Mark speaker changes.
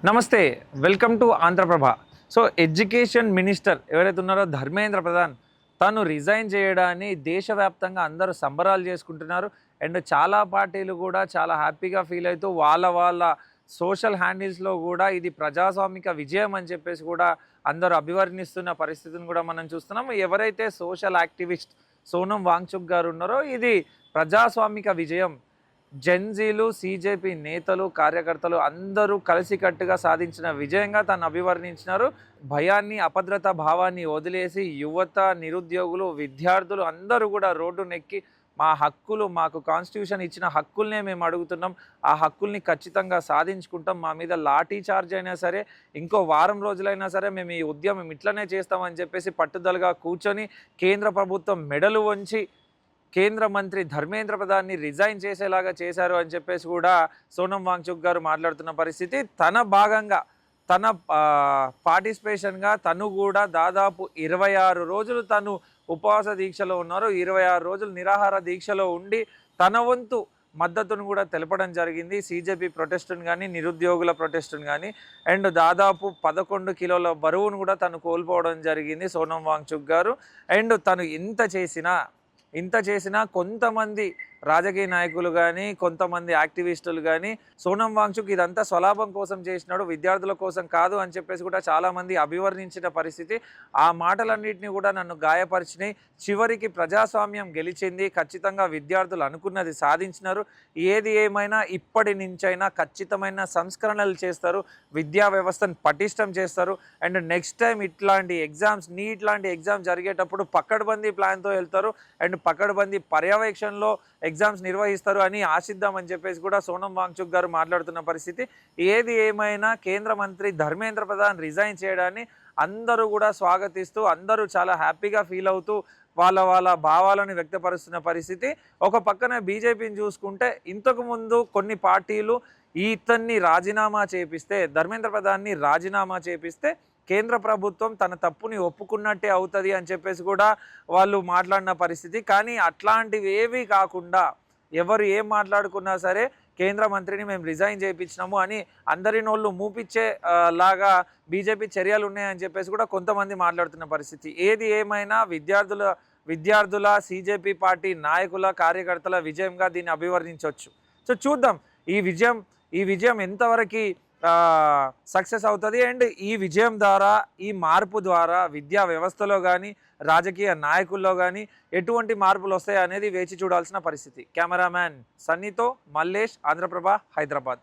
Speaker 1: నమస్తే. Welcome to Andhra Prabha. So, education minister ఎవరైతే ఉన్నారో ధర్మేంద్ర ప్రధాన్ తను రిజైన్ చేయడాన్ని దేశవ్యాప్తంగా అందరూ సంబరాలు చేసుకుంటున్నారు. అండ్ చాలా పార్టీలు కూడా చాలా హ్యాపీగా ఫీల్ అవుతూ వాళ్ళ సోషల్ హ్యాండిల్స్‌లో కూడా ఇది ప్రజాస్వామిక విజయం అని చెప్పేసి కూడా అందరూ అభివర్ణిస్తున్న పరిస్థితిని కూడా మనం చూస్తున్నాం. ఎవరైతే సోషల్ యాక్టివిస్ట్ సోనం వాంగ్‌చుక్ గారు ఉన్నారో ఇది ప్రజాస్వామిక విజయం. జెన్‌జీలు, సీజేపీ నేతలు, కార్యకర్తలు అందరూ కలిసికట్టుగా సాధించిన విజయంగా తను అభివర్ణించినారు. భయాన్ని, అభద్రతా భావాన్ని వదిలేసి యువత, నిరుద్యోగులు, విద్యార్థులు అందరూ కూడా రోడ్డునెక్కి మా హక్కులు, మాకు కాన్స్టిట్యూషన్ ఇచ్చిన హక్కుల్నే మేము అడుగుతున్నాం. ఆ హక్కుల్ని ఖచ్చితంగా సాధించుకుంటాం. మా మీద లాఠీ చార్జ్ అయినా సరే, ఇంకో వారం రోజులైనా సరే మేము ఈ ఉద్యమం ఇట్లనే చేస్తామని చెప్పేసి పట్టుదలగా కూర్చొని కేంద్ర ప్రభుత్వం మెడలు వంచి కేంద్ర మంత్రి ధర్మేంద్ర ప్రధాన్ని రిజైన్ చేసేలాగా చేశారు అని చెప్పేసి కూడా సోనం వాంగ్‌చుక్ గారు మాట్లాడుతున్న పరిస్థితి. తన భాగంగా తన పార్టిసిపేషన్‌గా తను కూడా దాదాపు 26 రోజులు తను ఉపవాస దీక్షలో ఉన్నారు. 26 రోజులు నిరాహార దీక్షలో ఉండి తన వంతు మద్దతును కూడా తెలపడం జరిగింది. సీజేపీ ప్రొటెస్ట్‌ను గానీ, నిరుద్యోగుల ప్రొటెస్ట్‌ను గానీ. అండ్ దాదాపు 11 కిలోల బరువును కూడా తను కోల్పోవడం జరిగింది సోనం వాంగ్‌చుక్ గారు. అండ్ తను ఇంత చేసినా కొంతమంది రాజకీయ నాయకులు కానీ, కొంతమంది యాక్టివిస్టులు కానీ సోనం వాంగ్‌చుక్ ఇదంతా స్వలాభం కోసం చేసినాడు, విద్యార్థుల కోసం కాదు అని చెప్పేసి కూడా చాలామంది అభివర్ణించిన పరిస్థితి. ఆ మాటలన్నింటినీ కూడా నన్ను గాయపరిచినాయి. చివరికి ప్రజాస్వామ్యం గెలిచింది. ఖచ్చితంగా విద్యార్థులు అనుకున్నది సాధించినారు. ఏది ఏమైనా ఇప్పటి నుంచైనా ఖచ్చితమైన సంస్కరణలు చేస్తారు. విద్యా వ్యవస్థను పటిష్టం చేస్తారు. అండ్ నెక్స్ట్ టైం ఇట్లాంటి ఎగ్జామ్స్, నీట్ లాంటి ఎగ్జామ్ జరిగేటప్పుడు పకడ్బందీ ప్లాన్తో వెళ్తారు. అండ్ పకడ్బందీ పర్యవేక్షణలో ఎగ్జామ్స్ నిర్వహిస్తారు అని ఆశిద్దామని చెప్పేసి కూడా సోనం వాంగ్‌చుక్ గారు మాట్లాడుతున్న పరిస్థితి. ఏది ఏమైనా కేంద్ర మంత్రి ధర్మేంద్ర ప్రధాన్ రిజైన్ చేయడాన్ని అందరూ కూడా స్వాగతిస్తూ, అందరూ చాలా హ్యాపీగా ఫీల్ అవుతూ వాళ్ళ భావాలను వ్యక్తపరుస్తున్న పరిస్థితి. ఒక పక్కన బీజేపీని చూసుకుంటే ఇంతకుముందు కొన్ని పార్టీలు ఇతన్ని రాజీనామా చేపిస్తే, ధర్మేంద్ర ప్రధాన్ని రాజీనామా చేపిస్తే కేంద్ర ప్రభుత్వం తన తప్పుని ఒప్పుకున్నట్టే అవుతుంది అని చెప్పేసి కూడా వాళ్ళు మాట్లాడిన పరిస్థితి. కానీ అట్లాంటివి ఏవి కాకుండా ఎవరు ఏం మాట్లాడుకున్నా సరే కేంద్ర మంత్రిని మేము రిజైన్ చేయించినాము అని అందరి నోళ్ళు మూపిచ్చే లాగా బీజేపీ చర్యలు ఉన్నాయని చెప్పేసి కూడా కొంతమంది మాట్లాడుతున్న పరిస్థితి. ఏది ఏమైనా విద్యార్థుల సీజేపీ పార్టీ నాయకుల, కార్యకర్తల విజయంగా దీన్ని అభివర్ణించవచ్చు. సో చూద్దాం ఈ విజయం ఎంతవరకు సక్సెస్ అవుతుంది. అండ్ ఈ విజయం ద్వారా, ఈ మార్పు ద్వారా విద్యా వ్యవస్థలో కానీ, రాజకీయ నాయకుల్లో కానీ ఎటువంటి మార్పులు వస్తాయి అనేది వేచి చూడాల్సిన పరిస్థితి. కెమెరామ్యాన్ సన్నీతో మల్లేష్, ఆంధ్రప్రభ, హైదరాబాద్.